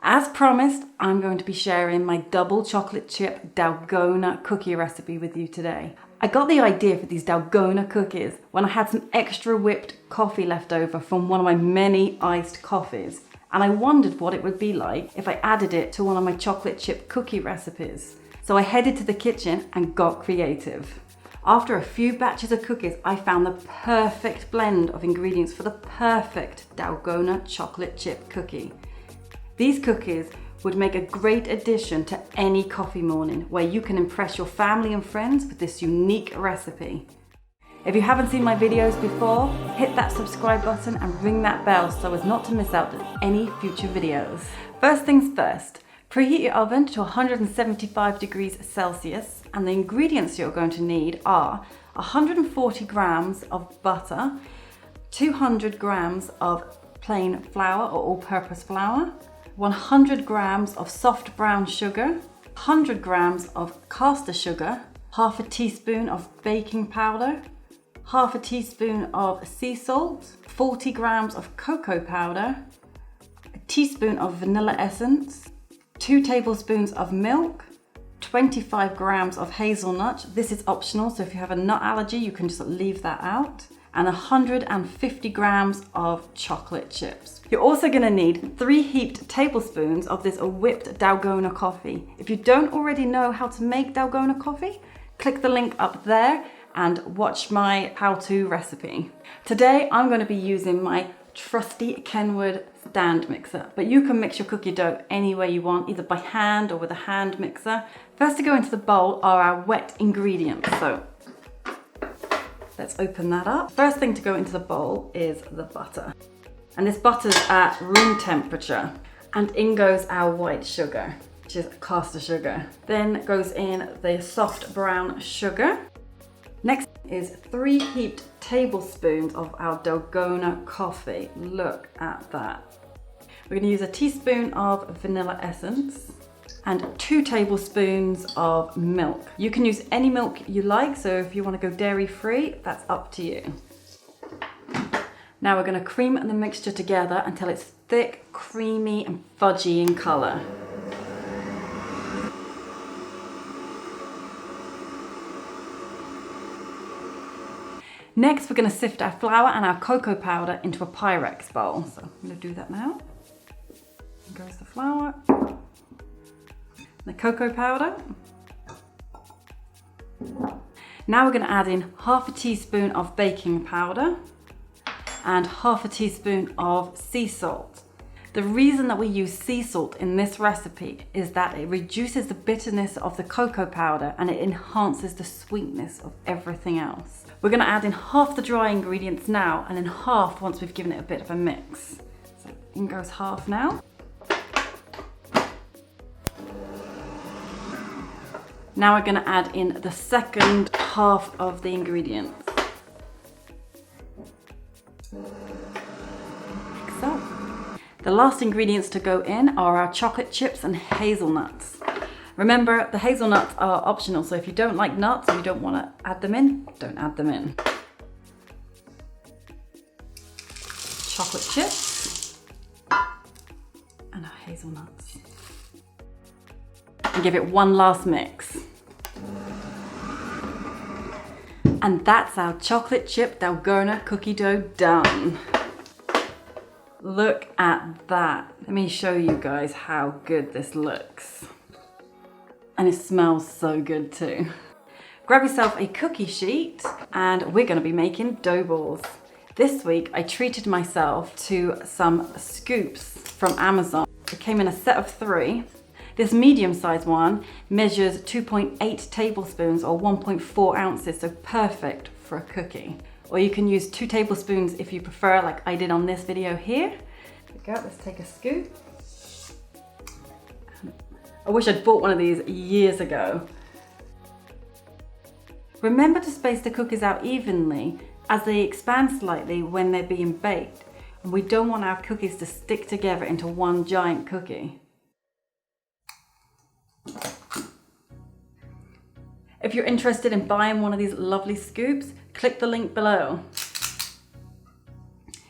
As promised, I'm going to be sharing my double chocolate chip Dalgona cookie recipe with you today. I got the idea for these Dalgona cookies when I had some extra whipped coffee left over from one of my many iced coffees, and I wondered what it would be like if I added it to one of my chocolate chip cookie recipes. So I headed to the kitchen and got creative. After a few batches of cookies, I found the perfect blend of ingredients for the perfect Dalgona chocolate chip cookie. These cookies would make a great addition to any coffee morning where you can impress your family and friends with this unique recipe. If you haven't seen my videos before, hit that subscribe button and ring that bell so as not to miss out on any future videos. First things first, preheat your oven to 175 degrees Celsius, and the ingredients you're going to need are 140 grams of butter, 200 grams of plain flour or all-purpose flour, 100 grams of soft brown sugar, 100 grams of caster sugar, half a teaspoon of baking powder, half a teaspoon of sea salt, 40 grams of cocoa powder, a teaspoon of vanilla essence, 2 tablespoons of milk, 25 grams of hazelnut. This is optional, so if you have a nut allergy, you can just leave that out. And 150 grams of chocolate chips. You're also gonna need 3 heaped tablespoons of this whipped Dalgona coffee. If you don't already know how to make Dalgona coffee, click the link up there and watch my how-to recipe. Today, I'm gonna be using my trusty Kenwood stand mixer, but you can mix your cookie dough any way you want, either by hand or with a hand mixer. First to go into the bowl are our wet ingredients. So let's open that up. First thing to go into the bowl is the butter. And this butter's at room temperature. And in goes our white sugar, which is caster sugar. Then goes in the soft brown sugar. Next is 3 heaped tablespoons of our Dalgona coffee. Look at that. We're gonna use a teaspoon of vanilla essence and 2 tablespoons of milk. You can use any milk you like, so if you want to go dairy-free, that's up to you. Now we're going to cream the mixture together until it's thick, creamy, and fudgy in colour. Next, we're going to sift our flour and our cocoa powder into a Pyrex bowl. So I'm going to do that now. Here goes the flour. The cocoa powder. Now we're going to add in half a teaspoon of baking powder and half a teaspoon of sea salt. The reason that we use sea salt in this recipe is that it reduces the bitterness of the cocoa powder and it enhances the sweetness of everything else. We're going to add in half the dry ingredients now and then half once we've given it a bit of a mix. So in goes half now. Now we're going to add in the second half of the ingredients. Like so. The last ingredients to go in are our chocolate chips and hazelnuts. Remember, the hazelnuts are optional, so if you don't like nuts or you don't want to add them in, don't add them in. Chocolate chips and our hazelnuts. And give it one last mix. And that's our chocolate chip Dalgona cookie dough done. Look at that. Let me show you guys how good this looks. And it smells so good too. Grab yourself a cookie sheet and we're gonna be making dough balls. This week I treated myself to some scoops from Amazon. It came in a set of 3. This medium-sized one measures 2.8 tablespoons or 1.4 ounces, so perfect for a cookie. Or you can use 2 tablespoons if you prefer, like I did on this video here. There we go, let's take a scoop. I wish I'd bought one of these years ago. Remember to space the cookies out evenly as they expand slightly when they're being baked. And we don't want our cookies to stick together into one giant cookie. If you're interested in buying one of these lovely scoops, click the link below.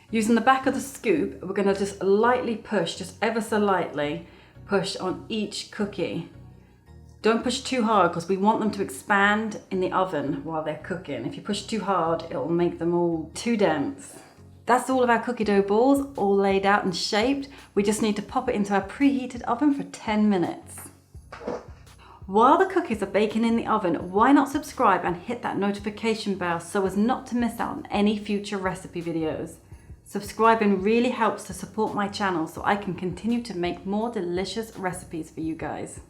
Using the back of the scoop, we're going to just lightly push, just ever so lightly, push on each cookie. Don't push too hard because we want them to expand in the oven while they're cooking. If you push too hard, it'll make them all too dense. That's all of our cookie dough balls, all laid out and shaped. We just need to pop it into our preheated oven for 10 minutes. While the cookies are baking in the oven, why not subscribe and hit that notification bell so as not to miss out on any future recipe videos. Subscribing really helps to support my channel so I can continue to make more delicious recipes for you guys.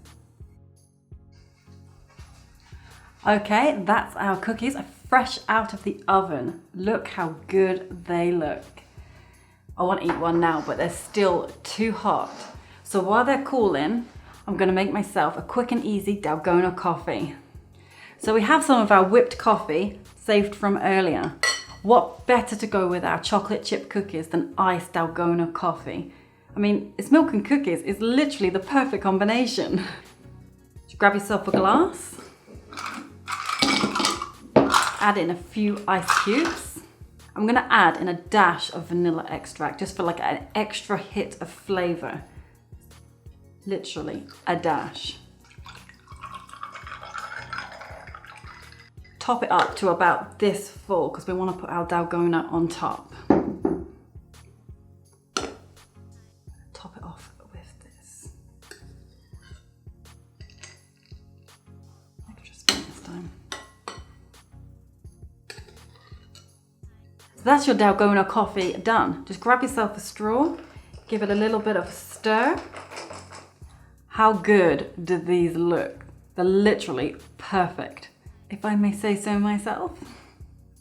Okay, that's our cookies fresh out of the oven. Look how good they look. I want to eat one now, but they're still too hot. So while they're cooling, I'm going to make myself a quick and easy Dalgona coffee. So we have some of our whipped coffee saved from earlier. What better to go with our chocolate chip cookies than iced Dalgona coffee? I mean, it's milk and cookies. It's literally the perfect combination. Just grab yourself a glass. Add in a few ice cubes. I'm going to add in a dash of vanilla extract just for like an extra hit of flavor. Literally a dash. Top it up to about this full because we want to put our Dalgona on top. Top it off with this. Extra spoon this time. So that's your Dalgona coffee done. Just grab yourself a straw, give it a little bit of a stir. How good do these look? They're literally perfect, if I may say so myself.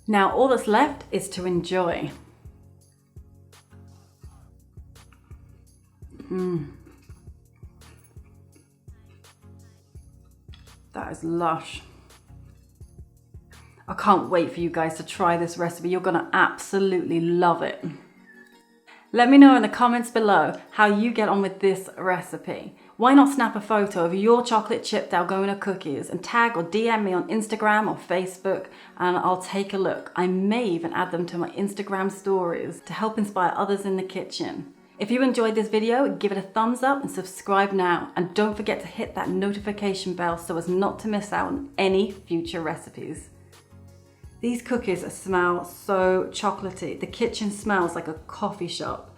Now all that's left is to enjoy. That is lush. I can't wait for you guys to try this recipe. You're gonna absolutely love it. Let me know in the comments below how you get on with this recipe. Why not snap a photo of your chocolate chip Dalgona cookies and tag or DM me on Instagram or Facebook and I'll take a look. I may even add them to my Instagram stories to help inspire others in the kitchen. If you enjoyed this video, give it a thumbs up and subscribe now. And don't forget to hit that notification bell so as not to miss out on any future recipes. These cookies smell so chocolatey. The kitchen smells like a coffee shop.